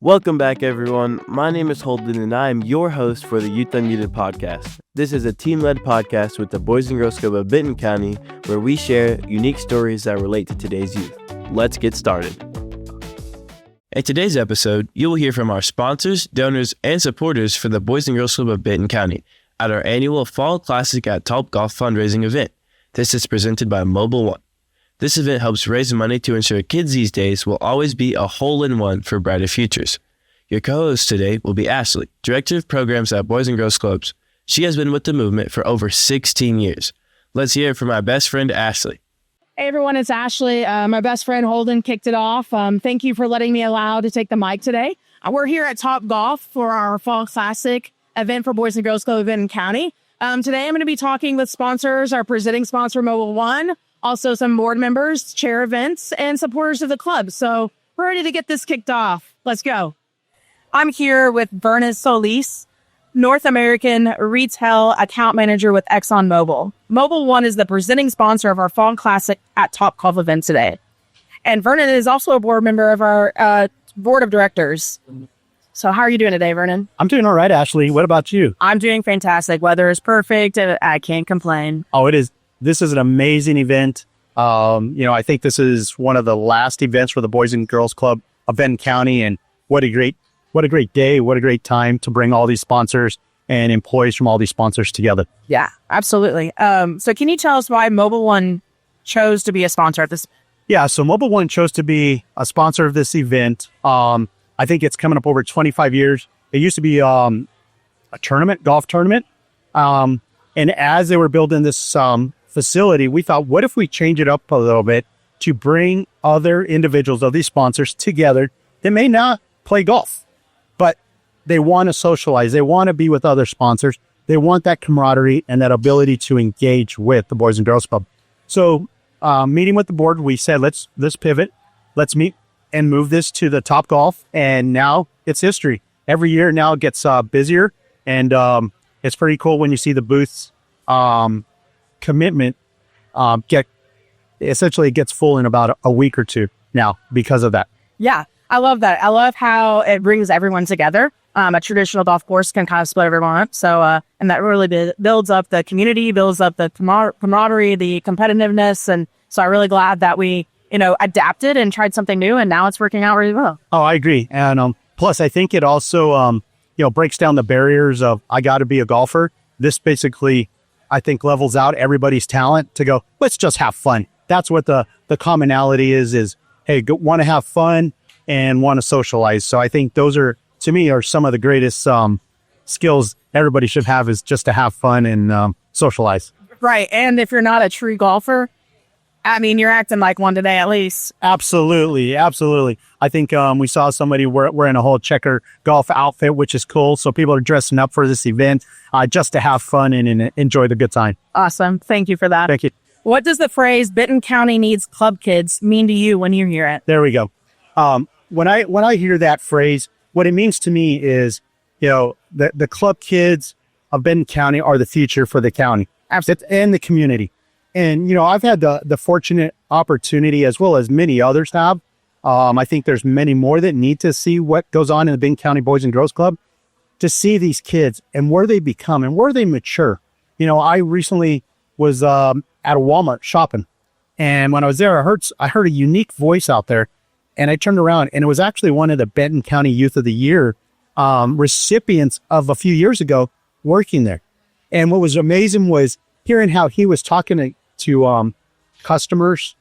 Welcome back, everyone. My name is Holden, and I am your host for the Youth Unmuted podcast. This is a team-led podcast with the Boys and Girls Club of Benton County, where we share unique stories that relate to today's youth. Let's get started. In today's episode, you will hear from our sponsors, donors, and supporters for the Boys and Girls Club of Benton County at our annual Fall Classic at Top Golf fundraising event. This is presented by Mobile One. This event helps raise money to ensure kids these days will always be a hole-in-one for brighter futures. Your co-host today will be Ashley, Director of Programs at Boys and Girls Clubs. She has been with the movement for over 16 years. Let's hear it from my best friend, Ashley. Hey everyone, it's Ashley. My best friend Holden kicked it off. Thank you for letting me allow to take the mic today. We're here at Top Golf for our Fall Classic event for Boys and Girls Club of Benton County. Today I'm going to be talking with sponsors, our presenting sponsor, Mobile One, also some board members, chair events, and supporters of the club. So we're ready to get this kicked off. Let's go. I'm here with Vernon Solis, North American Retail Account Manager with ExxonMobil. Mobile One is the presenting sponsor of our Fall Classic at Top Golf event today. And Vernon is also a board member of our board of directors. So how are you doing today, Vernon? I'm doing all right, Ashley. What about you? I'm doing fantastic. Weather is perfect, and I can't complain. Oh, it is. This is an amazing event. I think this is one of the last events for the Boys and Girls Club of Benton County, and what a great day, what a great time to bring all these sponsors and employees from all these sponsors together. Yeah, absolutely. So can you tell us why Mobile One chose to be a sponsor of this? Yeah, so Mobile One chose to be a sponsor of this event. I think it's coming up over 25 years. It used to be a golf tournament. And as they were building this facility, we thought, what if we change it up a little bit to bring other individuals of these sponsors together that may not play golf, but they want to socialize. They want to be with other sponsors. They want that camaraderie and that ability to engage with the Boys and Girls Club. So meeting with the board, we said, let's pivot. Let's meet and move this to the Top Golf. And now it's history. Every year now it gets busier. And it's pretty cool when you see the booths commitment essentially gets full in about a week or two now because of that. Yeah, I love that. I love how it brings everyone together. A traditional golf course can kind of split everyone up. So, and that really builds up the community, builds up the camaraderie, the competitiveness. And so I'm really glad that we, adapted and tried something new, and now it's working out really well. Oh, I agree. And plus, I think it also, breaks down the barriers of, I got to be a golfer. This basically, I think, levels out everybody's talent to go, let's just have fun. That's what the commonality is, hey, want to have fun and want to socialize. So I think those are, to me, are some of the greatest skills everybody should have, is just to have fun and socialize. Right. And if you're not a true golfer, I mean, you're acting like one today, at least. Absolutely. I think we saw somebody wearing a whole checker golf outfit, which is cool. So people are dressing up for this event just to have fun and enjoy the good time. Awesome. Thank you for that. Thank you. What does the phrase Benton County needs club kids mean to you when you hear it? There we go. When I hear that phrase, what it means to me is, the club kids of Benton County are the future for the county. Absolutely. And the community. And, I've had the fortunate opportunity, as well as many others have. I think there's many more that need to see what goes on in the Benton County Boys and Girls Club, to see these kids and where they become and where they mature. I recently was at a Walmart shopping. And when I was there, I heard a unique voice out there. And I turned around, and it was actually one of the Benton County Youth of the Year recipients of a few years ago working there. And what was amazing was hearing how he was talking to customers,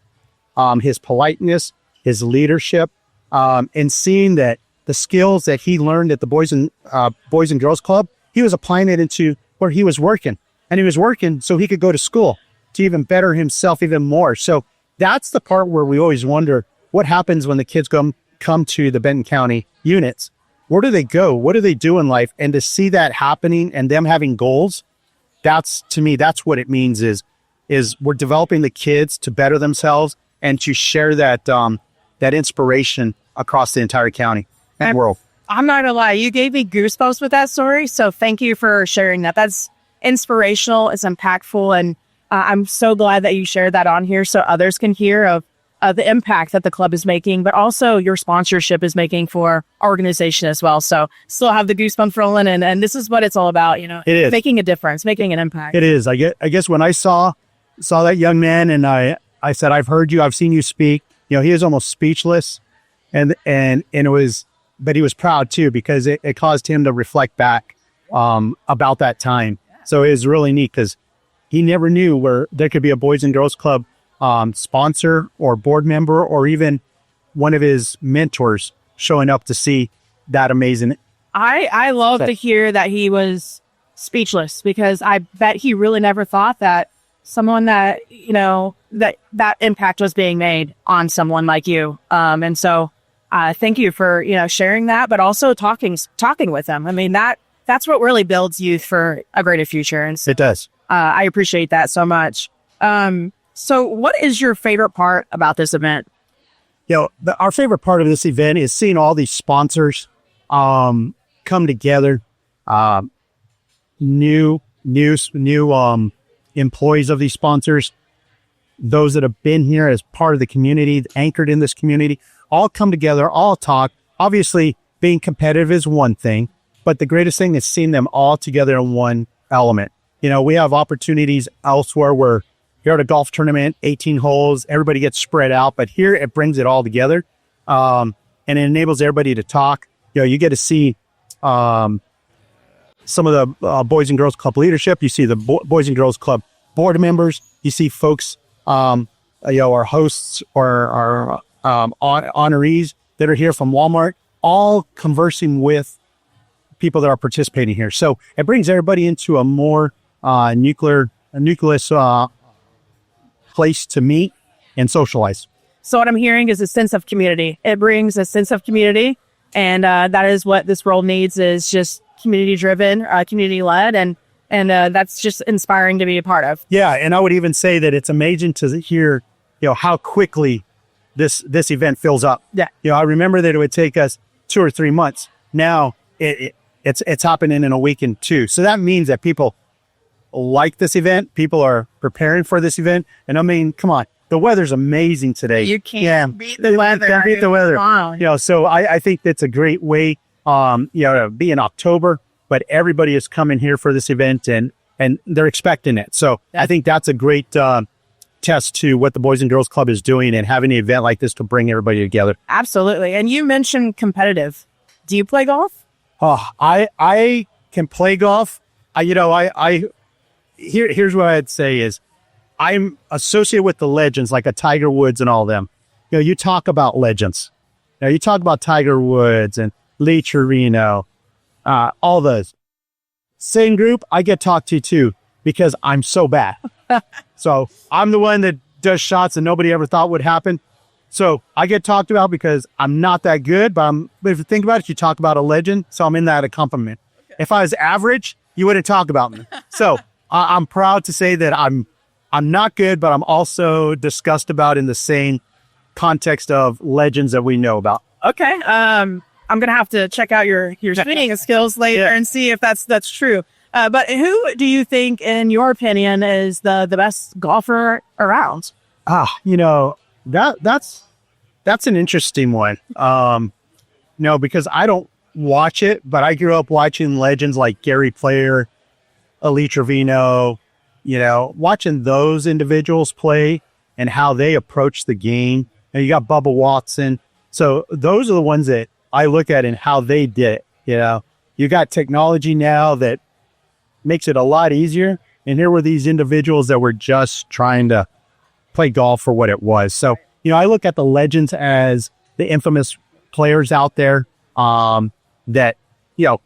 his politeness, his leadership, and seeing that the skills that he learned at the Boys and Girls Club, he was applying it into where he was working. And he was working so he could go to school to even better himself even more. So that's the part where we always wonder, what happens when the kids come to the Benton County units? Where do they go? What do they do in life? And to see that happening and them having goals, to me, that's what it means is we're developing the kids to better themselves and to share that inspiration across the entire county and world. I'm not gonna lie, you gave me goosebumps with that story. So thank you for sharing that. That's inspirational. It's impactful. And I'm so glad that you shared that on here so others can hear of the impact that the club is making, but also your sponsorship is making for our organization as well. So still have the goosebumps rolling, and this is what it's all about, you know, It is. making a difference, making an impact. It is. I guess when I saw that young man and I said, I've heard you, I've seen you speak, you know, he was almost speechless and it was, but he was proud too, because it caused him to reflect back about that time. So it was really neat because he never knew where there could be a Boys and Girls Club sponsor or board member or even one of his mentors showing up to see that amazing. I love to hear that he was speechless, because I bet he really never thought that someone that, you know, that impact was being made on someone like you. And so thank you for, you know, sharing that, but also talking with them. I mean, that's what really builds youth for a greater future. And so, It does. I appreciate that so much. So what is your favorite part about this event? You know, our favorite part of this event is seeing all these sponsors come together, new employees of these sponsors, those that have been here as part of the community, anchored in this community, all come together, all talk. Obviously, being competitive is one thing, but the greatest thing is seeing them all together in one element. You know, we have opportunities elsewhere where you're at a golf tournament, 18 holes, everybody gets spread out, but here it brings it all together, and it enables everybody to talk. You know, you get to see some of the Boys and Girls Club leadership. You see the Boys and Girls Club board members. You see folks, you know, our hosts or our honorees that are here from Walmart, all conversing with people that are participating here. So it brings everybody into a more nucleus place to meet and socialize. So what I'm hearing is a sense of community. It brings a sense of community, and that is what this world needs, is just community driven, community led, and that's just inspiring to be a part of. Yeah, and I would even say that it's amazing to hear, you know, how quickly this event fills up. Yeah, you know, I remember that it would take us 2 or 3 months. Now it's happening in a week and two. So that means that people like this event. People are preparing for this event. And I mean, come on, the weather's amazing today. You can't beat the weather. You can't beat the weather. Wow. You know, so I think that's a great way, you know, to be in October, but everybody is coming here for this event and they're expecting it. So I think that's a great test to what the Boys and Girls Club is doing and having an event like this to bring everybody together. Absolutely. And you mentioned competitive. Do you play golf? Oh, I can play golf. Here's what I'd say is I'm associated with the legends like a Tiger Woods and all them. You know, you talk about legends. You know, you talk about Tiger Woods and Lee Trevino, all those. Same group, I get talked to too because I'm so bad. So I'm the one that does shots that nobody ever thought would happen. So I get talked about because I'm not that good, but if you think about it, you talk about a legend. So I'm in that accompaniment. Okay. If I was average, you wouldn't talk about me. So I'm proud to say that I'm not good, but I'm also discussed about in the same context of legends that we know about. Okay. I'm going to have to check out your swinging skills later and see if that's true. But who do you think, in your opinion, is the best golfer around? You know, that's an interesting one. No, because I don't watch it, but I grew up watching legends like Gary Player, Lee Trevino, you know, watching those individuals play and how they approach the game. And you got Bubba Watson. So those are the ones that I look at and how they did it. You know, you got technology now that makes it a lot easier. And here were these individuals that were just trying to play golf for what it was. So, you know, I look at the legends as the infamous players out there that, you know,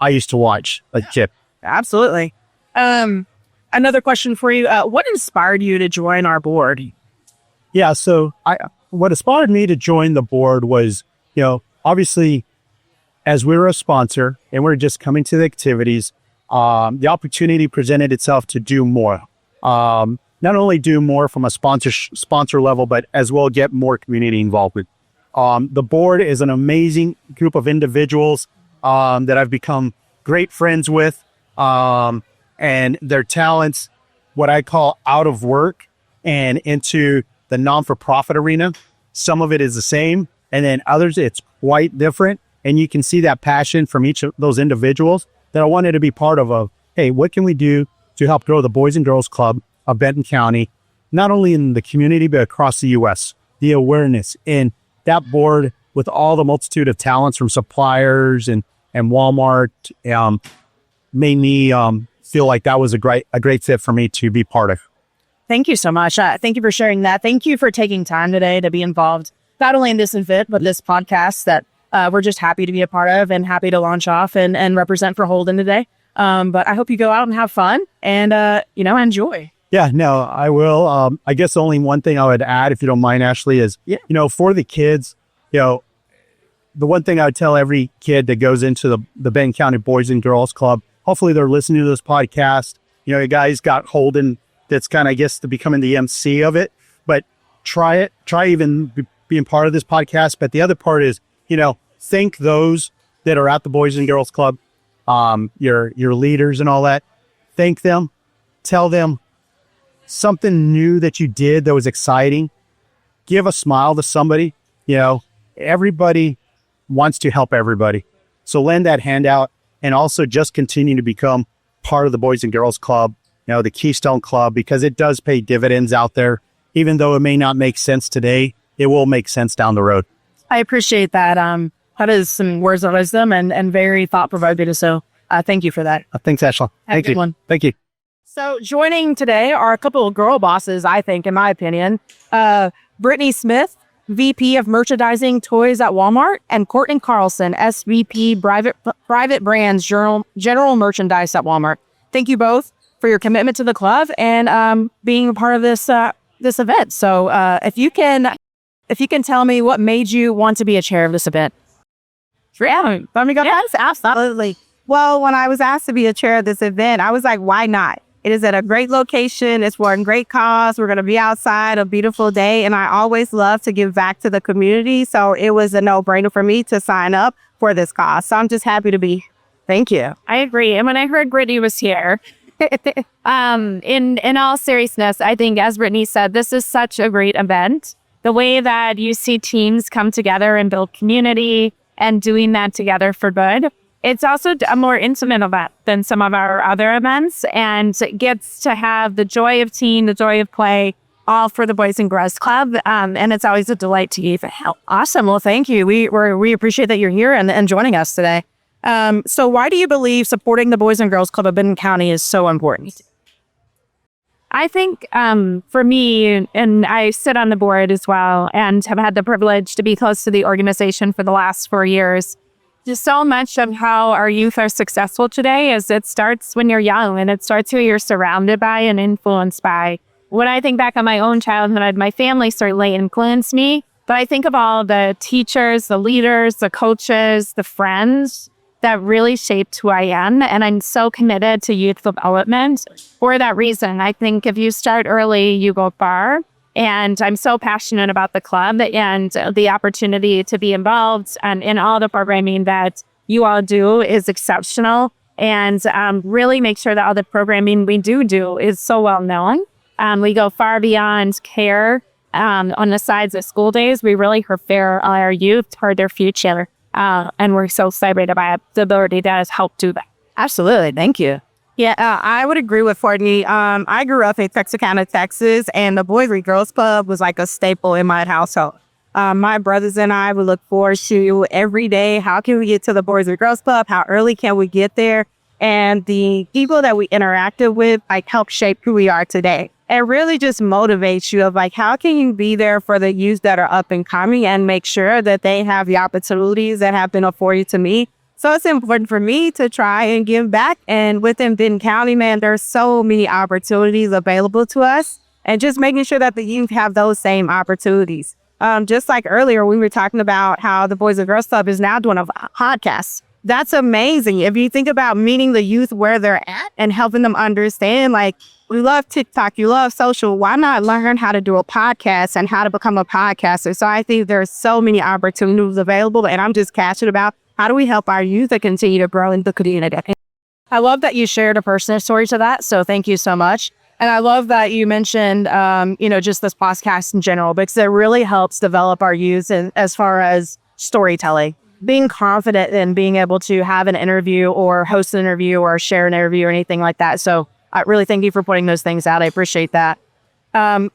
I used to watch a kid. Absolutely. Another question for you. What inspired you to join our board? Yeah. So what inspired me to join the board was, you know, obviously as we were a sponsor and we're just coming to the activities, the opportunity presented itself to do more. Not only do more from a sponsor level, but as well get more community involvement. The board is an amazing group of individuals that I've become great friends with, and their talents, what I call out of work and into the non-for-profit arena. Some of it is the same, and then others it's quite different. And you can see that passion from each of those individuals that I wanted to be part of, hey, what can we do to help grow the Boys and Girls Club of Benton County, not only in the community, but across the U.S., the awareness. And that board with all the multitude of talents from suppliers and Walmart made me feel like that was a great fit for me to be part of. Thank you so much. Thank you for sharing that. Thank you for taking time today to be involved, not only in this event, but this podcast that we're just happy to be a part of and happy to launch off and represent for Holden today. But I hope you go out and have fun and, enjoy. Yeah, no, I will. I guess the only one thing I would add, if you don't mind, Ashley, is, for the kids, the one thing I would tell every kid that goes into the Benton County Boys and Girls Club, hopefully they're listening to this podcast. You guys got Holden that's kind of, I guess, to becoming the MC of it, but try it. Try even being part of this podcast. But the other part is, thank those that are at the Boys and Girls Club, your leaders and all that. Thank them. Tell them something new that you did that was exciting. Give a smile to somebody. Everybody wants to help everybody. So lend that hand out and also just continue to become part of the Boys and Girls Club, the Keystone Club, because it does pay dividends out there. Even though it may not make sense today, it will make sense down the road. I appreciate that. That is some words of wisdom and very thought-provoking. So thank you for that. Thanks, Ashley. Thank you. One. Thank you. So joining today are a couple of girl bosses, I think, in my opinion. Brittany Smith, VP of Merchandising Toys at Walmart, and Courtney Carlson, SVP Private Brands General Merchandise at Walmart. Thank you both for your commitment to the club and being a part of this event. So if you can tell me what made you want to be a chair of this event. Yeah, yes, absolutely. Well, when I was asked to be a chair of this event, I was like, why not? It is at a great location. It's for a great cause. We're going to be outside a beautiful day. And I always love to give back to the community. So it was a no-brainer for me to sign up for this cause. So I'm just happy to be. Thank you. I agree. And when I heard Brittany was here, in all seriousness, I think, as Brittany said, this is such a great event. The way that you see teams come together and build community and doing that together for good. It's also a more intimate event than some of our other events, and it gets to have the joy of team, the joy of play, all for the Boys and Girls Club. And it's always a delight to even help. Awesome. Well, thank you. We appreciate that you're here and joining us today. So why do you believe supporting the Boys and Girls Club of Benton County is so important? I think for me, and I sit on the board as well and have had the privilege to be close to the organization for the last 4 years. Just so much of how our youth are successful today is it starts when you're young, and it starts who you're surrounded by and influenced by. When I think back on my own childhood, my family certainly influenced me, but I think of all the teachers, the leaders, the coaches, the friends that really shaped who I am, and I'm so committed to youth development for that reason. I think if you start early, you go far. And I'm so passionate about the club and the opportunity to be involved in all the programming that you all do is exceptional. And really make sure that all the programming we do is so well known. We go far beyond care on the sides of school days. We really prepare our youth toward their future. And we're so excited about the ability that has helped do that. Absolutely. Thank you. Yeah, I would agree with Courtney. I grew up in Texarkana, Texas, and the Boys and Girls Club was like a staple in my household. My brothers and I would look forward to every day. How can we get to the Boys and Girls Club? How early can we get there? And the people that we interacted with, help shape who we are today. It really just motivates you of how can you be there for the youth that are up and coming and make sure that they have the opportunities that have been afforded to me. So it's important for me to try and give back. And within Benton County, man, there's so many opportunities available to us. And just making sure that the youth have those same opportunities. Just like earlier, we were talking about how the Boys and Girls Club is now doing a podcast. That's amazing. If you think about meeting the youth where they're at and helping them understand, we love TikTok, you love social, why not learn how to do a podcast and how to become a podcaster? So I think there's so many opportunities available, and I'm just passionate about how do we help our youth to continue to grow in the community? I love that you shared a personal story to that. So thank you so much. And I love that you mentioned, just this podcast in general, because it really helps develop our youth as far as storytelling, being confident in being able to have an interview or host an interview or share an interview or anything like that. So I really thank you for putting those things out. I appreciate that.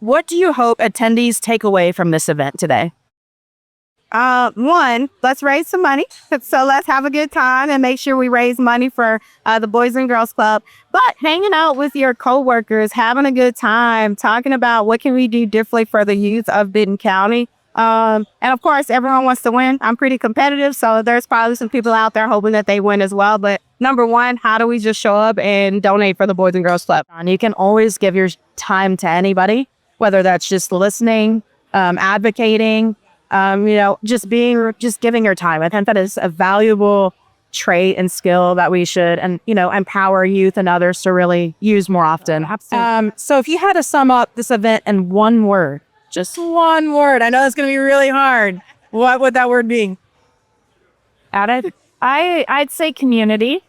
What do you hope attendees take away from this event today? One, let's raise some money. So let's have a good time and make sure we raise money for the Boys and Girls Club. But hanging out with your coworkers, having a good time, talking about what can we do differently for the youth of Benton County. And of course, everyone wants to win. I'm pretty competitive, so there's probably some people out there hoping that they win as well. But number one, how do we just show up and donate for the Boys and Girls Club? And you can always give your time to anybody, whether that's just listening, advocating, just giving your time. I think that is a valuable trait and skill that we should, empower youth and others to really use more often. Absolutely. So if you had to sum up this event in one word, just one word, I know it's going to be really hard. What would that word be? I'd say community.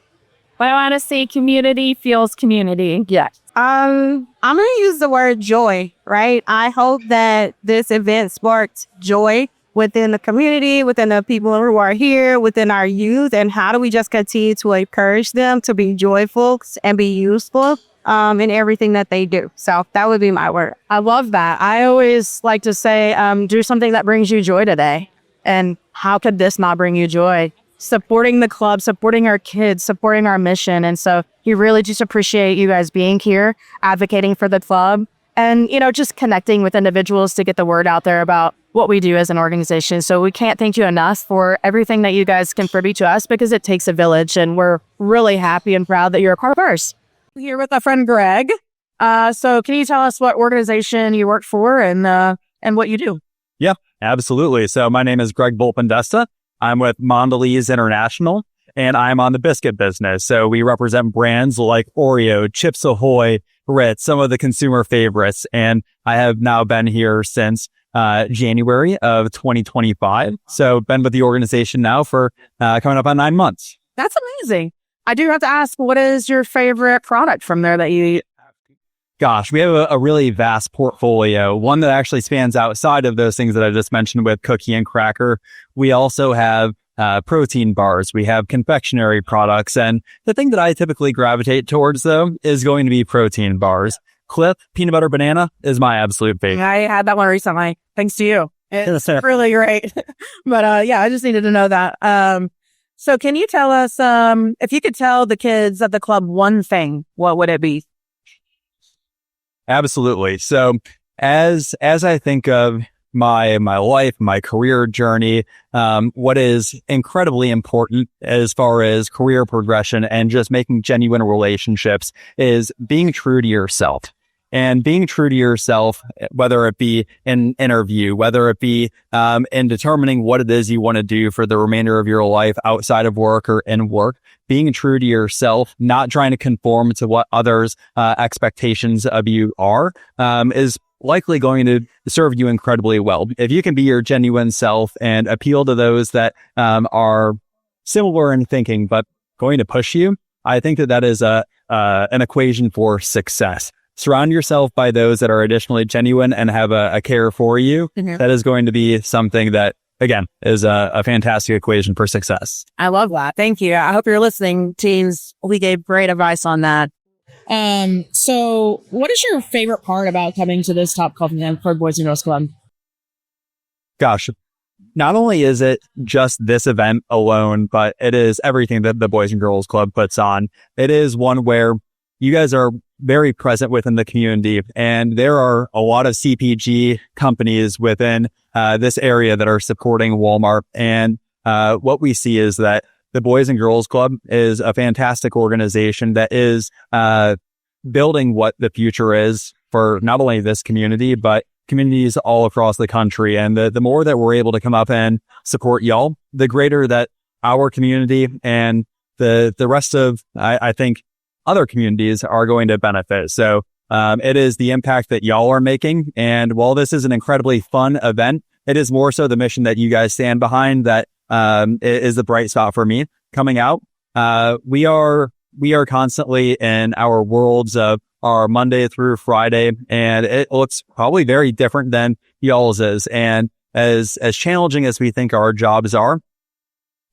But I want to say community feels community. Yeah. I'm going to use the word joy, right? I hope that this event sparked joy within the community, within the people who are here, within our youth. And how do we just continue to encourage them to be joyful and be useful in everything that they do? So that would be my word. I love that. I always like to say, do something that brings you joy today. And how could this not bring you joy? Supporting the club, supporting our kids, supporting our mission. And so we really just appreciate you guys being here, advocating for the club, and, just connecting with individuals to get the word out there about what we do as an organization. So we can't thank you enough for everything that you guys contribute to us, because it takes a village, and we're really happy and proud that you're a part of ours. Here with our friend Greg. So can you tell us what organization you work for and what you do? Yeah, absolutely. So my name is Greg Volpendesta. I'm with Mondelez International, and I'm on the biscuit business. So we represent brands like Oreo, Chips Ahoy, Ritz, some of the consumer favorites. And I have now been here since January of 2025. So been with the organization now for coming up on 9 months. That's amazing. I do have to ask, what is your favorite product from there that you eat? Gosh, we have a really vast portfolio, one that actually spans outside of those things that I just mentioned with cookie and cracker. We also have protein bars. We have confectionery products. And the thing that I typically gravitate towards, though, is going to be protein bars. Cliff Peanut Butter Banana is my absolute favorite. I had that one recently, thanks to you. It's really great. But I just needed to know that. So can you tell us, if you could tell the kids at the club one thing, what would it be? Absolutely. So as I think of my life, my career journey, what is incredibly important as far as career progression and just making genuine relationships is being true to yourself. And being true to yourself, whether it be in interview, whether it be in determining what it is you want to do for the remainder of your life outside of work or in work, being true to yourself, not trying to conform to what others' expectations of you are, is likely going to serve you incredibly well. If you can be your genuine self and appeal to those that are similar in thinking, but going to push you, I think that is an equation for success. Surround yourself by those that are additionally genuine and have a care for you. Mm-hmm. That is going to be something that, again, is a fantastic equation for success. I love that. Thank you. I hope you're listening, teens. We gave great advice on that. So what is your favorite part about coming to this Top Golf event for Boys and Girls Club? Gosh, not only is it just this event alone, but it is everything that the Boys and Girls Club puts on. It is one where you guys are very present within the community, and there are a lot of CPG companies within this area that are supporting Walmart. And what we see is that the Boys and Girls Club is a fantastic organization that is building what the future is for not only this community, but communities all across the country. And the more that we're able to come up and support y'all, the greater that our community and the rest of, I think, other communities are going to benefit. So it is the impact that y'all are making. And while this is an incredibly fun event, it is more so the mission that you guys stand behind that is the bright spot for me coming out. We are constantly in our worlds of are Monday through Friday, and it looks probably very different than y'all's is. And as challenging as we think our jobs are,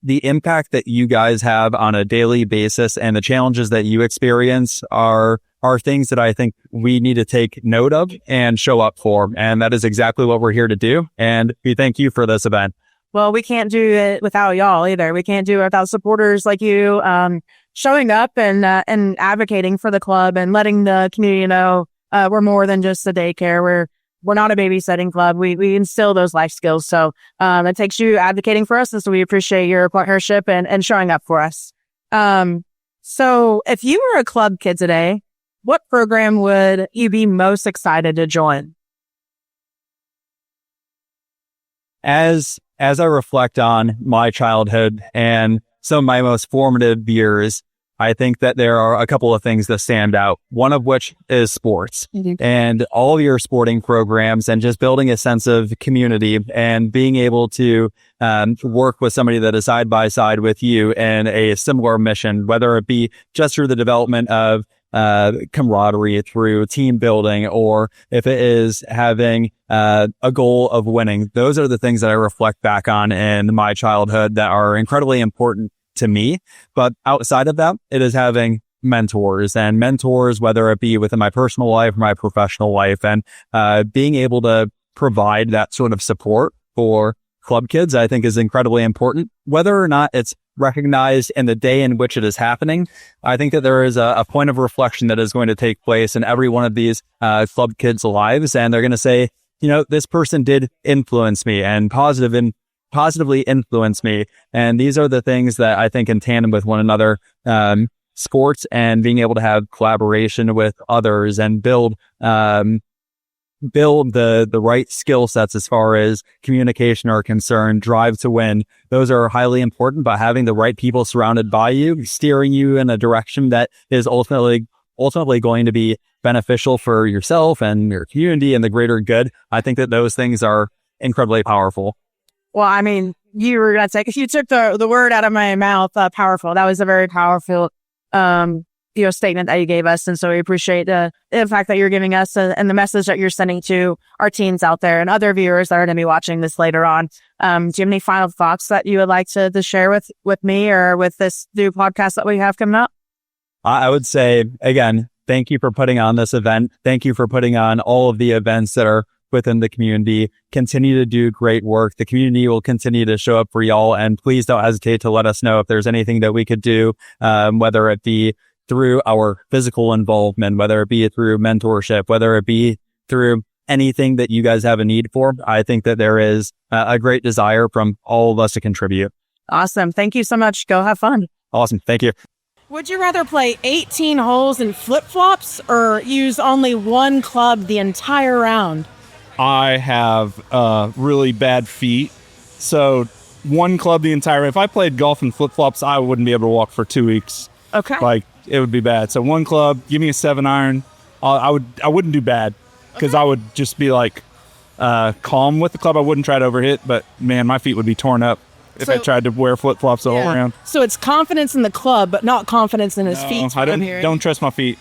the impact that you guys have on a daily basis and the challenges that you experience are things that I think we need to take note of and show up for. And that is exactly what we're here to do. And we thank you for this event. Well, we can't do it without y'all either. We can't do it without supporters like you, showing up and advocating for the club and letting the community know, we're more than just a daycare. We're not a babysitting club. We instill those life skills. So, it takes you advocating for us. And so we appreciate your partnership and showing up for us. So if you were a club kid today, what program would you be most excited to join? As I reflect on my childhood and some of my most formative years, I think that there are a couple of things that stand out, one of which is sports. And all your sporting programs and just building a sense of community and being able to work with somebody that is side by side with you in a similar mission, whether it be just through the development of camaraderie, through team building, or if it is having a goal of winning. Those are the things that I reflect back on in my childhood that are incredibly important to me. But outside of that, it is having mentors, whether it be within my personal life or my professional life, and being able to provide that sort of support for club kids, I think is incredibly important. Whether or not it's recognized in the day in which it is happening, I think that there is a point of reflection that is going to take place in every one of these club kids' lives. And they're going to say, this person did influence me and positively influence me. And these are the things that I think in tandem with one another, sports and being able to have collaboration with others and build the right skill sets as far as communication are concerned, drive to win. Those are highly important, but having the right people surrounded by you, steering you in a direction that is ultimately going to be beneficial for yourself and your community and the greater good. I think that those things are incredibly powerful. Well, I mean, you were going to say, if you took the word out of my mouth, powerful. That was a very powerful, statement that you gave us. And so we appreciate the fact that you're giving us and the message that you're sending to our teens out there and other viewers that are going to be watching this later on. Do you have any final thoughts that you would like to share with me or with this new podcast that we have coming up? I would say, again, thank you for putting on this event. Thank you for putting on all of the events that are within the community. Continue to do great work. The community will continue to show up for y'all. And please don't hesitate to let us know if there's anything that we could do, whether it be through our physical involvement, whether it be through mentorship, whether it be through anything that you guys have a need for. I think that there is a great desire from all of us to contribute. Awesome. Thank you so much. Go have fun. Awesome. Thank you. Would you rather play 18 holes in flip-flops or use only one club the entire round? I have really bad feet, so one club the entire. If I played golf in flip-flops, I wouldn't be able to walk for 2 weeks. Okay. It would be bad. So one club, give me a 7-iron. I wouldn't do bad because I would just be calm with the club. I wouldn't try to overhit, but man, my feet would be torn up if I tried to wear flip-flops the whole round. So it's confidence in the club, but not confidence in his feet. I don't trust my feet.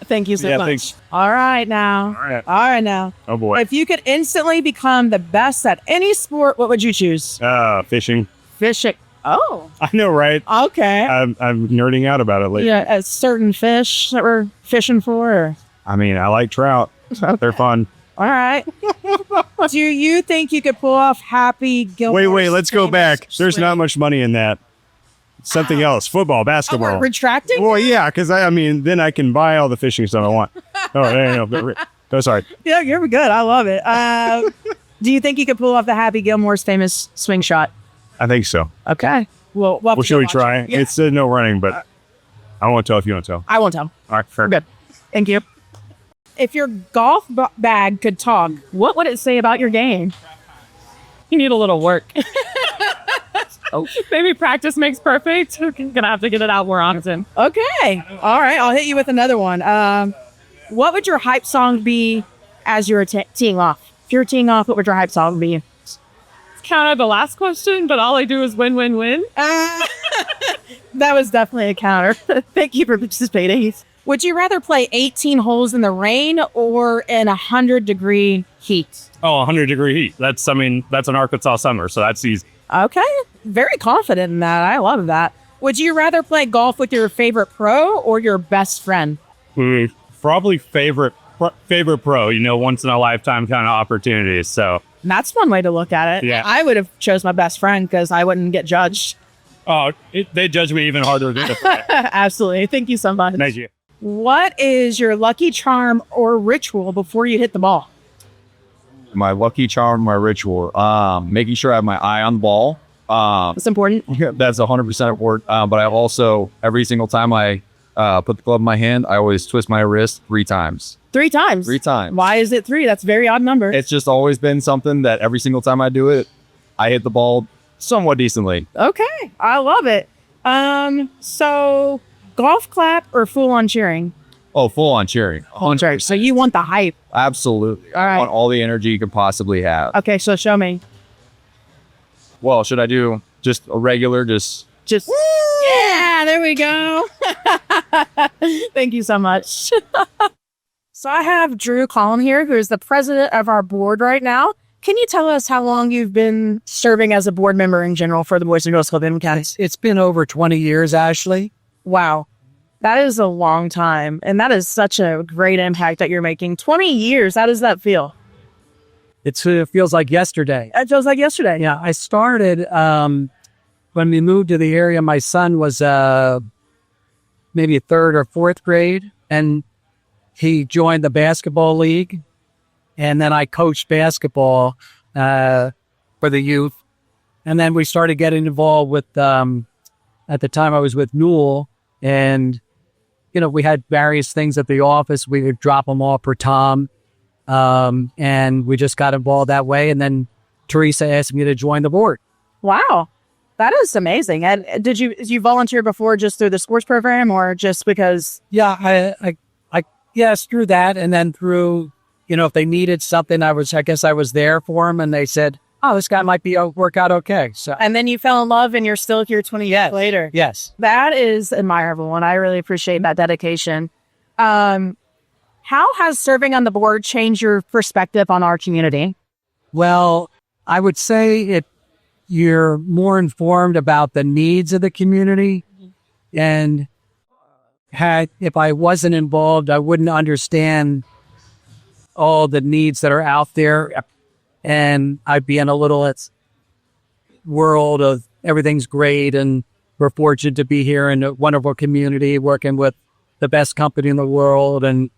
Thank you so much. Thanks. All right now. Oh boy. If you could instantly become the best at any sport, what would you choose? Fishing. Fishing. Oh. I know, right? Okay. I'm nerding out about it lately. Yeah, a certain fish that we're fishing for? Or? I mean, I like trout. They're fun. All right. Do you think you could pull off Happy Gilmore's Wait, let's go back. There's swing? not much money in that. Something else. Football, basketball. We're retracting? Well, yeah, because then I can buy all the fishing stuff I want. Oh, sorry. Yeah, you're good. I love it. Do you think you could pull off the Happy Gilmore's famous swing shot? I think so. Okay. Well, should we try? Yeah. It's no running, but I won't tell if you don't tell. I won't tell. All right, fair. Good. Thank you. If your golf bag could talk, what would it say about your game? You need a little work. Maybe practice makes perfect. We're going to have to get it out more often. Okay. All right. I'll hit you with another one. What would your hype song be as you were teeing off? If you were teeing off, what would your hype song be? Counter the last question, but all I do is win, win, win. That was definitely a counter. Thank you for participating. Would you rather play 18 holes in the rain or in 100-degree heat? Oh, 100-degree heat. That's an Arkansas summer, so that's easy. Okay. Very confident in that. I love that. Would you rather play golf with your favorite pro or your best friend? Probably favorite pro, once in a lifetime kind of opportunities. So That's one way to look at it. Yeah. I would have chose my best friend because I wouldn't get judged. they judge me even harder than Absolutely. Thank you so much. Thank you. What is your lucky charm or ritual before you hit the ball? My lucky charm, my ritual, making sure I have my eye on the ball. That's important. That's 100% important. But I also, every single time I put the club in my hand, I always twist my wrist 3 times. 3 times? 3 times. Why is it 3? That's a very odd number. It's just always been something that every single time I do it, I hit the ball somewhat decently. Okay. I love it. So golf clap or full on cheering? Oh, full on cheering. So you want the hype. Absolutely. All right. I want all the energy you could possibly have. Okay, so show me. Well, should I do just a regular, Just yeah, there we go. Thank you so much. So I have Drew Collin here, who is the president of our board right now. Can you tell us how long you've been serving as a board member in general for the Boys and Girls Club in Benton County? It's been over 20 years, Ashley. Wow. That is a long time. And that is such a great impact that you're making. 20 years. How does that feel? It feels like yesterday. It feels like yesterday. Yeah, I started when we moved to the area. My son was maybe 3rd or 4th grade, and he joined the basketball league. And then I coached basketball for the youth. And then we started getting involved with, at the time I was with Newell, and we had various things at the office. We would drop them off for Tom. And we just got involved that way. And then Teresa asked me to join the board. Wow. That is amazing. And did you volunteer before just through the sports program or just because? Yeah, yes, through that. And then through, if they needed something, I guess I was there for them, and they said, oh, this guy might work out okay. So, and then you fell in love and you're still here 20 years later. Yes. That is admirable. And I really appreciate that dedication. How has serving on the board changed your perspective on our community? Well, I would say you're more informed about the needs of the community. And if I wasn't involved, I wouldn't understand all the needs that are out there. And I'd be in a little world of everything's great. And we're fortunate to be here in a wonderful community, working with the best company in the world, and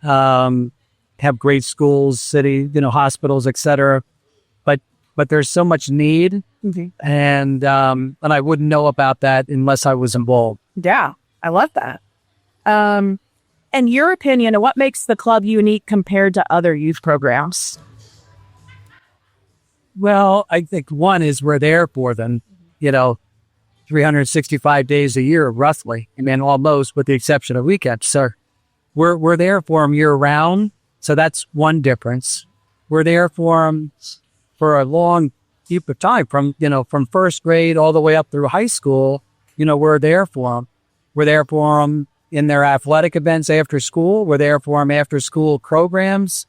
have great schools, city, hospitals, etc. But there's so much need, and I wouldn't know about that unless I was involved. Yeah, I love that. In your opinion, what makes the club unique compared to other youth programs? Well, I think one is we're there for them, 365 days a year, roughly. I mean, almost, with the exception of weekends. So we're there for them year round. So that's one difference. We're there for them for a long period of time, from 1st grade all the way up through high school. We're there for them. We're there for them in their athletic events after school. We're there for them after school programs.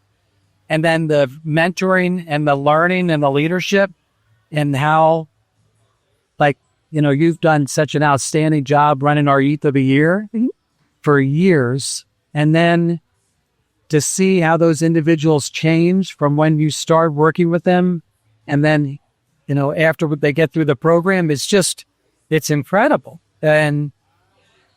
And then the mentoring and the learning and the leadership, and how, you've done such an outstanding job running our Youth of the Year for years. And then to see how those individuals change from when you start working with them, and then, after they get through the program, it's incredible. And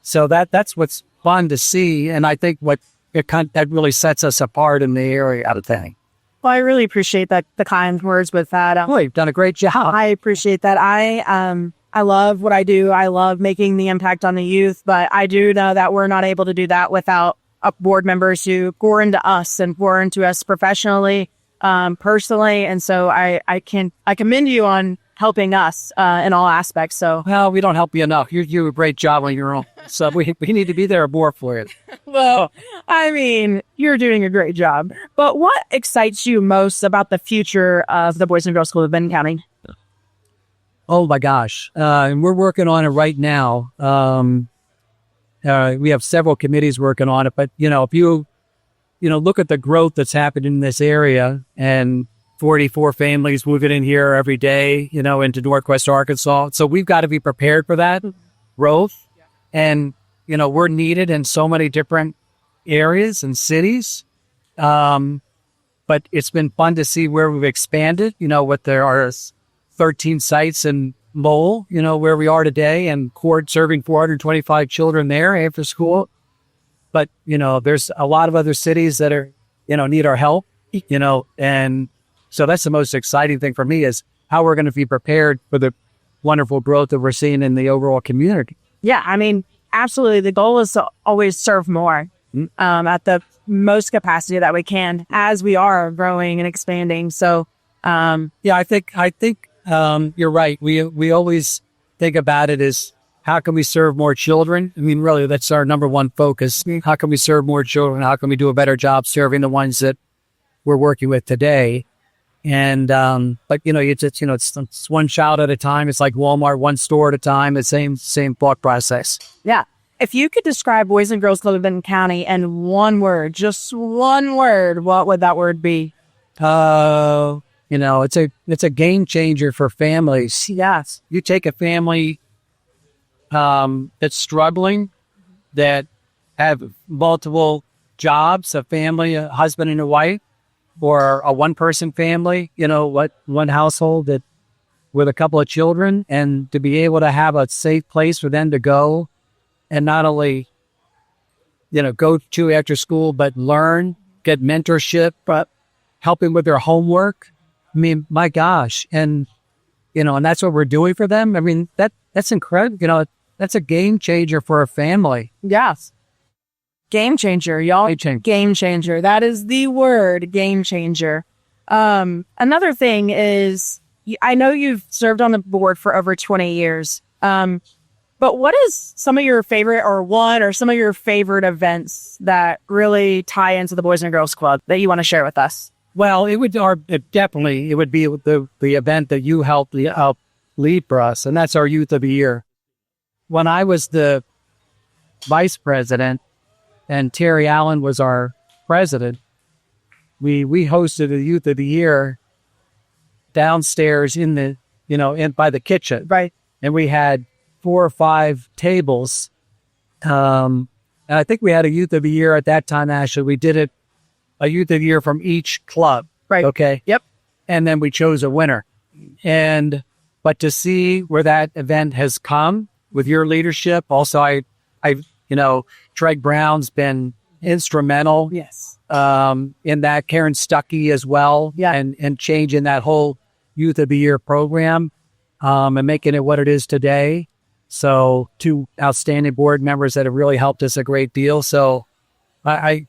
so that's what's fun to see. And I think that really sets us apart in the area, I think. Well, I really appreciate the kind words with that. You've done a great job. I appreciate that. I love what I do. I love making the impact on the youth, but I do know that we're not able to do that without board members who pour into us and pour into us professionally, personally. And so I commend you on helping us in all aspects. So, well, we don't help you enough. You do a great job on your own. So we need to be there more for you. Well, I mean, you're doing a great job. But what excites you most about the future of the Boys and Girls Club of Benton County? Oh my gosh. And we're working on it right now. We have several committees working on it, but if you look at the growth that's happened in this area, and 44 families moving in here every day, into Northwest Arkansas. So we've got to be prepared for that growth. And, we're needed in so many different areas and cities. But it's been fun to see where we've expanded, there are 13 sites in Lowell, where we are today, and serving 425 children there after school. But, there's a lot of other cities that are, need our help, and so that's the most exciting thing for me is how we're going to be prepared for the wonderful growth that we're seeing in the overall community. Yeah, I mean, absolutely. The goal is to always serve more at the most capacity that we can as we are growing and expanding. So, I think you're right. We always think about it as how can we serve more children? I mean, really, that's our number one focus. How can we serve more children? How can we do a better job serving the ones that we're working with today? And, but it's one child at a time. It's like Walmart, one store at a time. The same thought process. Yeah. If you could describe Boys and Girls Club of Benton County in one word, just one word, what would that word be? It's a game changer for families. Yes. You take a family, that's struggling, that have multiple jobs, a family, a husband and a wife, or a one-person family, one household that with a couple of children, and to be able to have a safe place for them to go and not only, go to after school, but learn, get mentorship, but helping with their homework. I mean, my gosh. And, and that's what we're doing for them. I mean, that's incredible. That's a game changer for a family. Yes. Game changer, y'all. Game changer. That is the word, game changer. Another thing is, I know you've served on the board for over 20 years. But what is some of your favorite or some of your favorite events that really tie into the Boys and Girls Club that you want to share with us? Well, it would be the event that you helped lead for us, and that's our Youth of the Year. When I was the vice president and Terry Allen was our president, we hosted the Youth of the Year downstairs in by the kitchen. Right. And we had 4 or 5 tables. And I think we had a Youth of the Year at that time, Ashley. We did a Youth of the Year from each club. Right. Okay. Yep. And then we chose a winner. But to see where that event has come with your leadership, also Treg Brown's been instrumental. Yes. In that, Karen Stuckey as well. Yeah. And changing that whole Youth of the Year program, and making it what it is today. So 2 outstanding board members that have really helped us a great deal. So I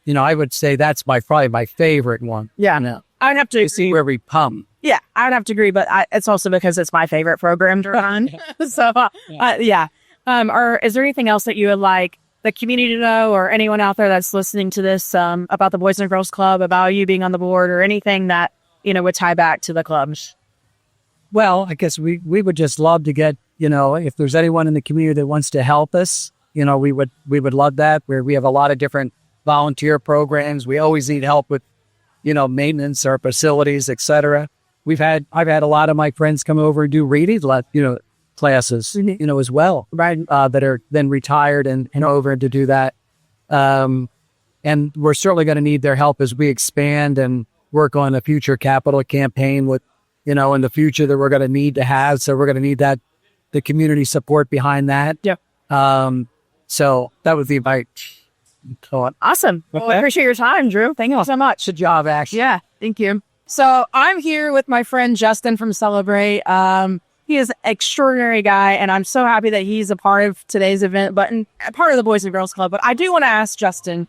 would say that's probably my favorite one. Yeah. I'd have to see where we come. Yeah, I would have to agree, but it's also because it's my favorite program to run. So, yeah. Or is there anything else that you would like the community to know, or anyone out there that's listening to this, about the Boys and Girls Club, about you being on the board, or anything that, would tie back to the clubs? Well, I guess we would just love to get, if there's anyone in the community that wants to help us, we would love that. We have a lot of different volunteer programs. We always need help with, maintenance or facilities, etc. I've had a lot of my friends come over and do reading, classes, as well, right? That are then retired and over to do that. And we're certainly going to need their help as we expand and work on a future capital campaign with, in the future that we're going to need to have. So we're going to need the community support behind that. Yeah. So that would be my thought. Awesome. Well, I appreciate your time, Drew. Thank you so much. Good job, Ashley. Yeah. Thank you. So I'm here with my friend Justin from Celebrate. He is an extraordinary guy, and I'm so happy that he's a part of today's event, but a part of the Boys and Girls Club. But I do want to ask Justin,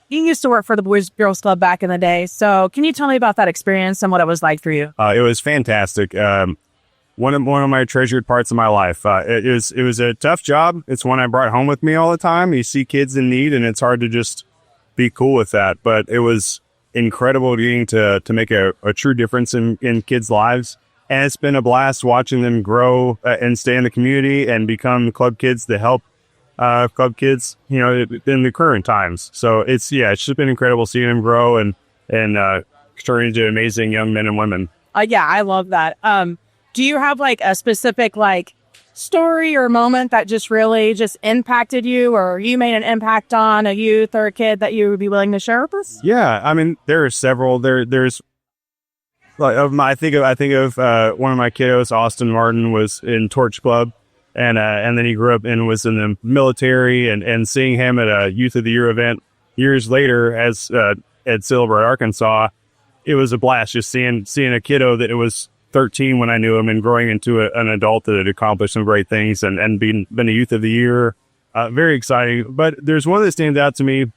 you used to work for the Boys and Girls Club back in the day. So can you tell me about that experience and what it was like for you? It was fantastic. One of my treasured parts of my life. It was a tough job. It's one I brought home with me all the time. You see kids in need, and it's hard to just be cool with that. But it was incredible getting to make a true difference in kids' lives. And it's been a blast watching them grow and stay in the community and become club kids that help club kids, you know, in the current times. So it's just been incredible seeing them grow and turn into amazing young men and women. Yeah, I love that. Do you have like a specific like story or moment that just really just impacted you, or you made an impact on a youth or a kid that you would be willing to share with us? Yeah, I mean, there are several. There's like I think of one of my kiddos, Austin Martin, was in Torch Club, and then he grew up and was in the military, and seeing him at a Youth of the Year event years later as at Celebrate Arkansas, it was a blast just seeing a kiddo that it was 13 when I knew him and growing into an adult that had accomplished some great things and been a Youth of the Year. Very exciting. But there's one that stands out to me.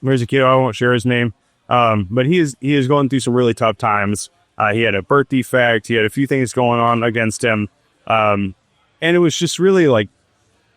There's a kiddo, I won't share his name, but he is going through some really tough times. He had a birth defect. He had a few things going on against him. And it was just really like,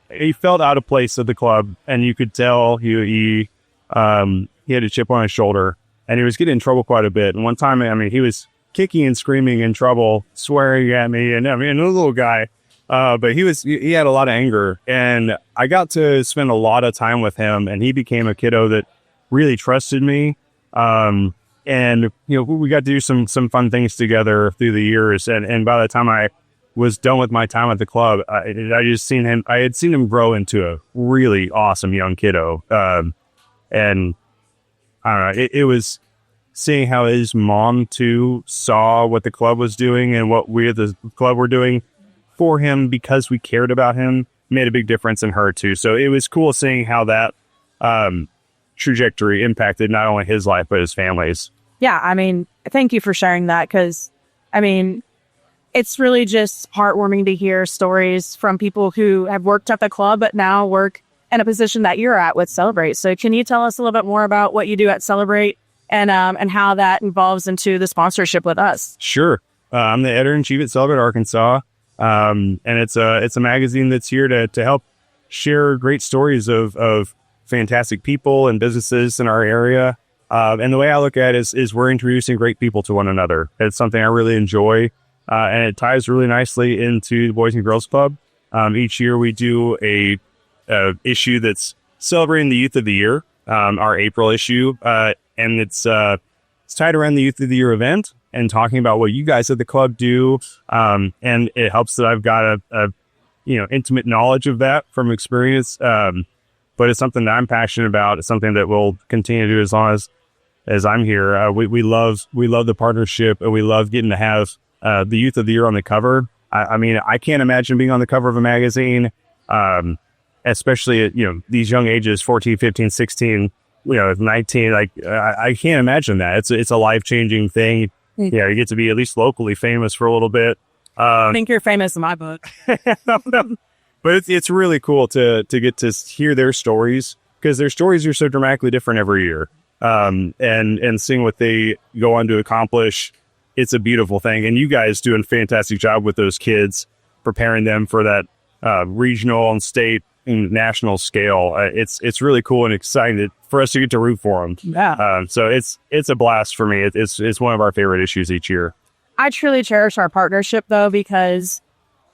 he felt out of place at the club, and you could tell he had a chip on his shoulder, and he was getting in trouble quite a bit. And one time, I mean, he was kicking and screaming in trouble, swearing at me, and I mean, a little guy, but he had a lot of anger, and I got to spend a lot of time with him, and he became a kiddo that really trusted me. And, you know, we got to do some fun things together through the years. And by the time I was done with my time at the club, I had seen him grow into a really awesome young kiddo. And I don't know, it was seeing how his mom too saw what the club was doing and what we at the club were doing for him because we cared about him made a big difference in her too. So it was cool seeing how that trajectory impacted not only his life, but his family's. Yeah, I mean, thank you for sharing that, because, I mean, it's really just heartwarming to hear stories from people who have worked at the club but now work in a position that you're at with Celebrate. So can you tell us a little bit more about what you do at Celebrate and how that involves into the sponsorship with us? Sure. I'm the editor-in-chief at Celebrate Arkansas, and it's a magazine that's here to help share great stories of fantastic people and businesses in our area. And the way I look at it is we're introducing great people to one another. It's something I really enjoy, and it ties really nicely into the Boys and Girls Club. Each year we do a issue that's celebrating the Youth of the Year, our April issue, and it's tied around the Youth of the Year event and talking about what you guys at the club do. And it helps that I've got a intimate knowledge of that from experience. But it's something that I'm passionate about. It's something that we'll continue to do as long as I'm here. We love the partnership, and we love getting to have the Youth of the Year on the cover. I mean, I can't imagine being on the cover of a magazine, especially at, these young ages, 14, 15, 16, 19. Like, I can't imagine that. It's a life-changing thing. You get to be at least locally famous for a little bit. I think you're famous in my book. But it's really cool to get to hear their stories, because their stories are so dramatically different every year. And seeing what they go on to accomplish, it's a beautiful thing. And you guys do a fantastic job with those kids, preparing them for that regional and state and national scale. It's really cool and exciting for us to get to root for them. Yeah. So it's a blast for me. It's one of our favorite issues each year. I truly cherish our partnership, though, because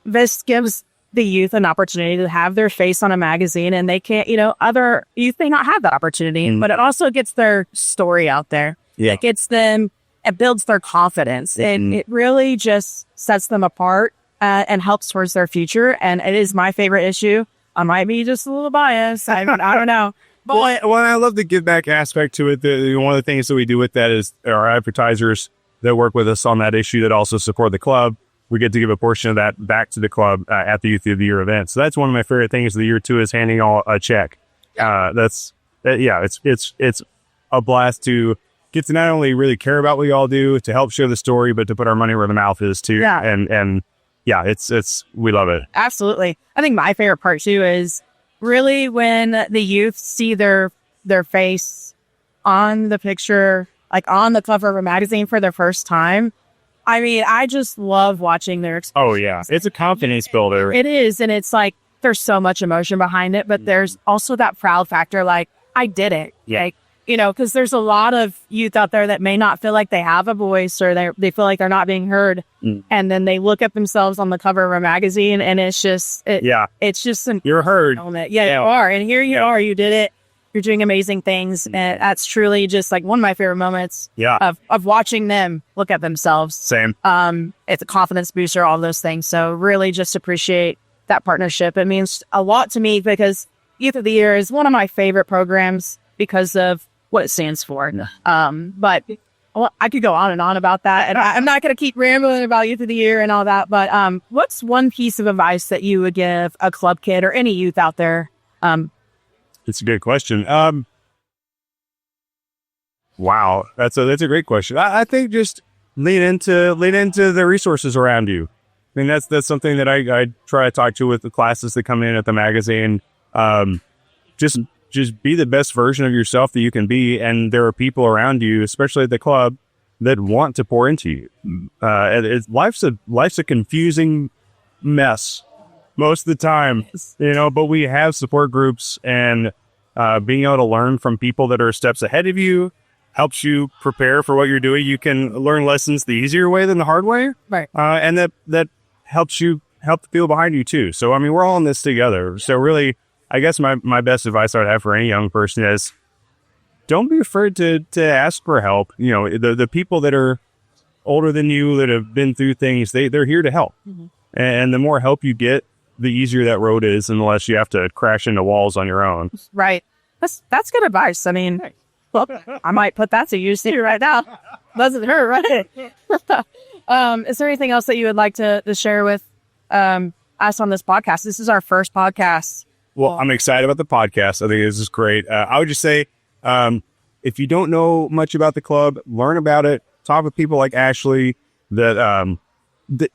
this gives the youth an opportunity to have their face on a magazine, and they can't, other youth may not have that opportunity, but it also gets their story out there. Yeah. It gets them, it builds their confidence, and it really just sets them apart and helps towards their future. And it is my favorite issue. I might be just a little biased. I don't know. But well, I love the give back aspect to it. One of the things that we do with that is our advertisers that work with us on that issue that also support the club, we get to give a portion of that back to the club at the Youth of the Year event. So that's one of my favorite things of the year too, is handing a check. It's a blast to get to not only really care about what you all do to help share the story, but to put our money where the mouth is too. Yeah. And we love it. Absolutely. I think my favorite part too is really when the youth see their face on the picture, like on the cover of a magazine for their first time. I mean, I just love watching their experience. Oh, yeah. It's a confidence builder. It is. And it's like, there's so much emotion behind it, but there's also that proud factor. Like, I did it. Yeah. Like, because there's a lot of youth out there that may not feel like they have a voice, or they feel like they're not being heard. And then they look at themselves on the cover of a magazine, and it's just, it's just you're heard. Moment. Yeah, you are. And here you are, you did it. You're doing amazing things. And that's truly just like one of my favorite moments of watching them look at themselves. Same. It's a confidence booster, all those things. So really just appreciate that partnership. It means a lot to me because Youth of the Year is one of my favorite programs because of what it stands for. But I could go on and on about that. And I'm not going to keep rambling about Youth of the Year and all that. But what's one piece of advice that you would give a club kid or any youth out there? It's a good question. Wow, that's a great question. I think just lean into the resources around you. I mean, that's something that I try to talk to with the classes that come in at the magazine. Just be the best version of yourself that you can be, and there are people around you, especially at the club, that want to pour into you. Life's a confusing mess most of the time, but we have support groups, and being able to learn from people that are steps ahead of you helps you prepare for what you're doing. You can learn lessons the easier way than the hard way. Right. And that helps you help the people behind you too. So, I mean, we're all in this together. So really, I guess my best advice I would have for any young person is don't be afraid to ask for help. The people that are older than you that have been through things, they're here to help. And the more help you get, the easier that road is, and the less you have to crash into walls on your own. Right. That's good advice. I mean, well, I might put that to use here right now. Doesn't hurt, right? Is there anything else that you would like to share with us on this podcast? This is our first podcast. Well, I'm excited about the podcast. I think this is great. I would just say, if you don't know much about the club, learn about it. Talk with people like Ashley that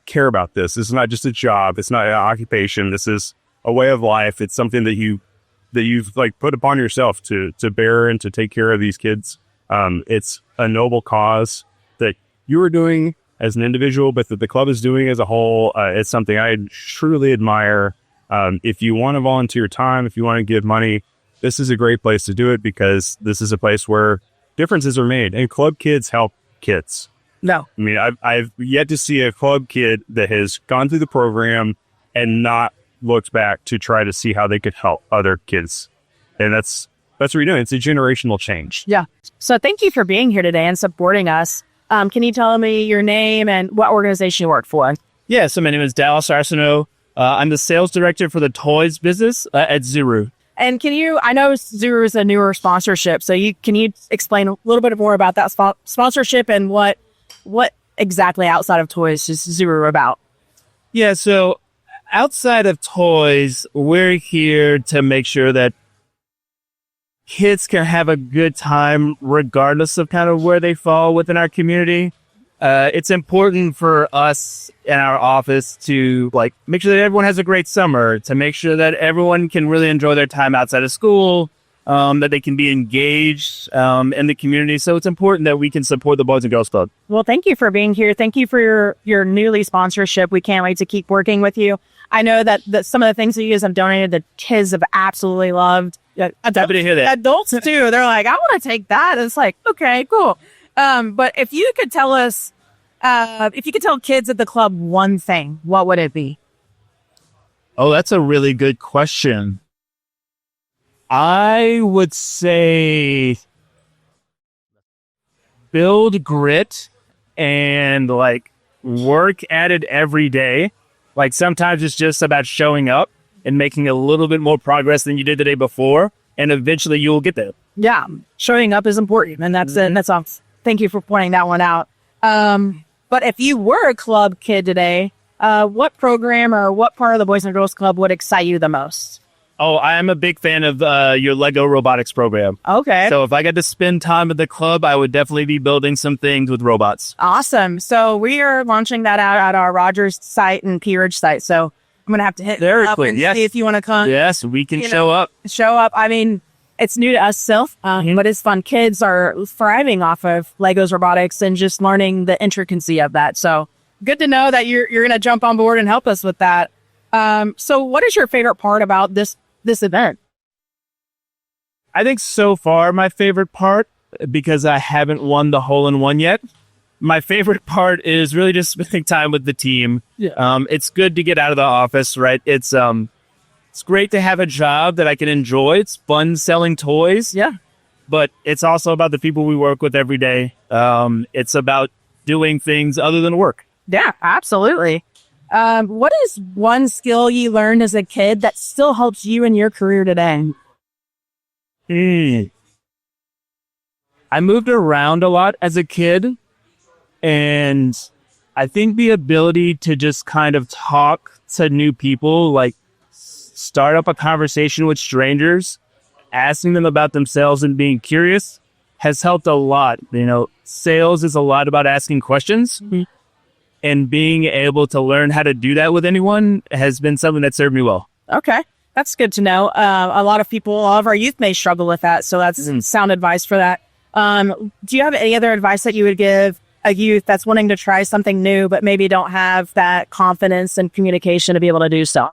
care about this. This is not just a job. It's not an occupation. This is a way of life. It's something that you've like put upon yourself to bear and to take care of these kids. It's a noble cause that you are doing as an individual, but that the club is doing as a whole. It's something I truly admire. If you want to volunteer time, if you want to give money, this is a great place to do it, because this is a place where differences are made, and club kids help kids. No. I mean, I've yet to see a club kid that has gone through the program and not looked back to try to see how they could help other kids. And that's what you're doing. It's a generational change. Yeah. So thank you for being here today and supporting us. Can you tell me your name and what organization you work for? Yeah, so my name is Dallas Arsenault. I'm the sales director for the toys business at Zuru. And I know Zuru is a newer sponsorship, so can you explain a little bit more about that sponsorship and what exactly outside of toys is Zuru about? Yeah, so outside of toys, we're here to make sure that kids can have a good time regardless of kind of where they fall within our community. It's important for us in our office to make sure that everyone has a great summer, to make sure that everyone can really enjoy their time outside of school, that they can be engaged in the community. So it's important that we can support the Boys and Girls Club. Well, thank you for being here. Thank you for your newly sponsorship. We can't wait to keep working with you. I know that some of the things that you guys have donated, the kids have absolutely loved. Happy to hear that. Adults too. They're like, I want to take that. It's like, okay, cool. But if you could tell us, if you could tell kids at the club one thing, what would it be? Oh, that's a really good question. I would say build grit and work at it every day. Sometimes it's just about showing up and making a little bit more progress than you did the day before, and eventually you will get there. Yeah, showing up is important, and that's it. That's awesome. Thank you for pointing that one out. But if you were a club kid today, what program or what part of the Boys and Girls Club would excite you the most? Oh, I am a big fan of your Lego robotics program. Okay. So if I got to spend time at the club, I would definitely be building some things with robots. Awesome. So we are launching that out at our Rogers site and Peerage site. So I'm going to have to hit Very up quick. and Yes. see if you want to come. Yes, we can show up. Show up. I mean, it's new to us still, but it's fun. Kids are thriving off of Legos robotics and just learning the intricacy of that. So good to know that you're going to jump on board and help us with that. So what is your favorite part about this event? I think so far my favorite part, because I haven't won the hole-in-one yet, my favorite part is really just spending time with the team. Yeah. It's good to get out of the office, right? It's great to have a job that I can enjoy. It's fun selling toys. Yeah. But it's also about the people we work with every day. It's about doing things other than work. Yeah, absolutely. What is one skill you learned as a kid that still helps you in your career today? I moved around a lot as a kid, and I think the ability to just kind of talk to new people, like start up a conversation with strangers, asking them about themselves and being curious, has helped a lot. You know, sales is a lot about asking questions, and being able to learn how to do that with anyone has been something that served me well. Okay. That's good to know. A lot of our youth may struggle with that. So that's sound advice for that. Do you have any other advice that you would give a youth that's wanting to try something new, but maybe don't have that confidence and communication to be able to do so?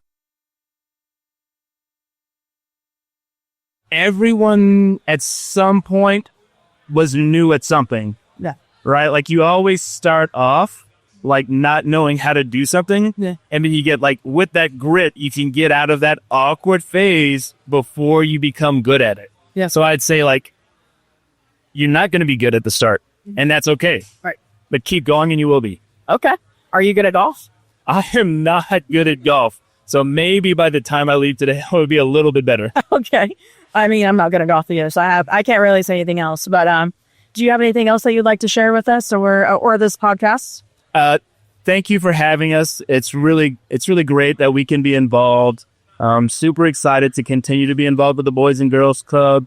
Everyone at some point was new at something. Yeah. Right? Like you always start off like not knowing how to do something. Yeah. And then you get like with that grit, you can get out of that awkward phase before you become good at it. Yeah. So I'd say like, you're not going to be good at the start, and that's okay. Right. But keep going and you will be. Okay. Are you good at golf? I am not good at golf. So maybe by the time I leave today, I would be a little bit better. Okay. I mean, I'm not good at golf either, so I can't really say anything else. But do you have anything else that you'd like to share with us or this podcast? Thank you for having us. It's really great that we can be involved. Super excited to continue to be involved with the Boys and Girls Club.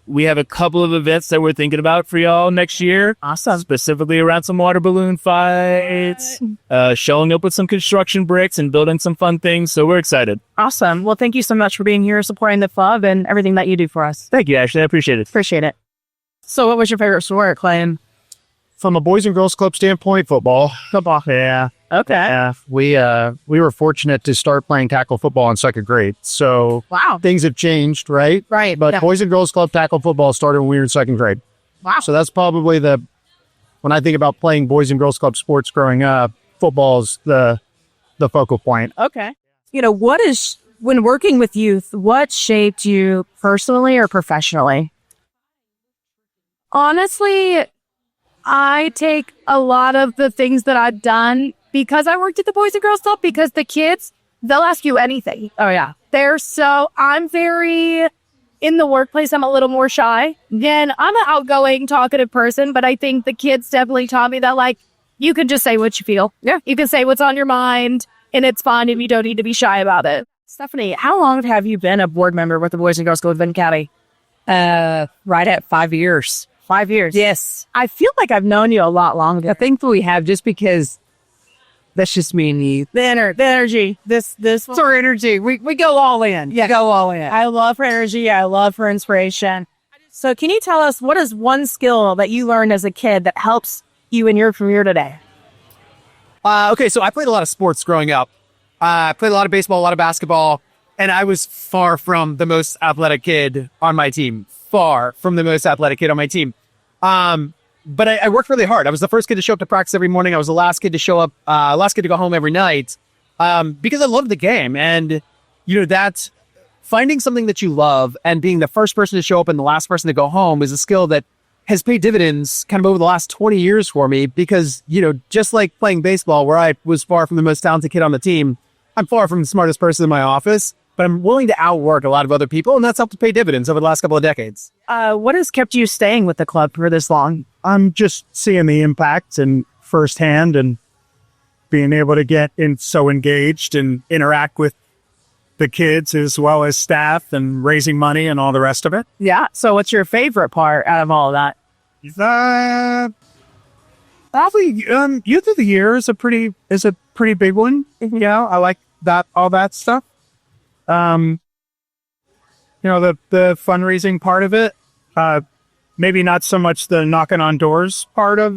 We have a couple of events that we're thinking about for y'all next year. Awesome. Specifically around some water balloon fights, showing up with some construction bricks and building some fun things. So we're excited. Awesome. Well, thank you so much for being here, supporting the club and everything that you do for us. Thank you, Ashley. I appreciate it. Appreciate it. So what was your favorite sport, Clayton? From a Boys and Girls Club standpoint, football. Football. Yeah. Okay. We were fortunate to start playing tackle football in second grade. So wow, things have changed, right? Right. But Boys and Girls Club tackle football started when we were in second grade. Wow. So that's probably when I think about playing Boys and Girls Club sports growing up, football's the focal point. Okay. You know, when working with youth, what shaped you personally or professionally? Honestly, I take a lot of the things that I've done because I worked at the Boys and Girls Club, because the kids, they'll ask you anything. Oh, yeah. I'm very, in the workplace, I'm a little more shy. And I'm an outgoing, talkative person, but I think the kids definitely taught me that, like, you can just say what you feel. Yeah. You can say what's on your mind, and it's fine, and you don't need to be shy about it. Stephanie, how long have you been a board member with the Boys and Girls Club of Benton County? Right at 5 years. 5 years? Yes. I feel like I've known you a lot longer. I think we have, just because that's just me and you. The energy. This It's our energy. We go all in. Yeah. Go all in. I love her energy. I love her inspiration. So can you tell us, what is one skill that you learned as a kid that helps you in your career today? Okay, so I played a lot of sports growing up. I played a lot of baseball, a lot of basketball, and I was far from the most athletic kid on my team. Far from the most athletic kid on my team. But I worked really hard. I was the first kid to show up to practice every morning. I was the last kid to show up, last kid to go home every night, because I loved the game. And, you know, that finding something that you love and being the first person to show up and the last person to go home is a skill that has paid dividends kind of over the last 20 years for me, because, you know, just like playing baseball, where I was far from the most talented kid on the team, I'm far from the smartest person in my office, but I'm willing to outwork a lot of other people, and that's helped to pay dividends over the last couple of decades. What has kept you staying with the club for this long? I'm just seeing the impact and firsthand, and being able to get so engaged and interact with the kids as well as staff and raising money and all the rest of it. Yeah. So what's your favorite part out of all of that? Probably Youth of the Year is a pretty big one. Mm-hmm. Yeah, I like all that stuff. You know, the fundraising part of it, maybe not so much the knocking on doors part of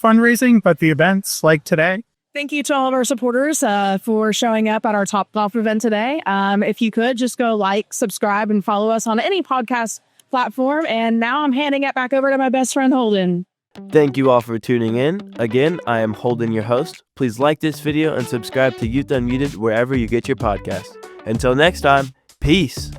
fundraising, but the events like today. Thank you to all of our supporters for showing up at our Top Golf event today. If you could just go like, subscribe, and follow us on any podcast platform. And now I'm handing it back over to my best friend, Holden. Thank you all for tuning in. Again, I am Holden, your host. Please like this video and subscribe to Youth Unmuted wherever you get your podcast. Until next time, peace.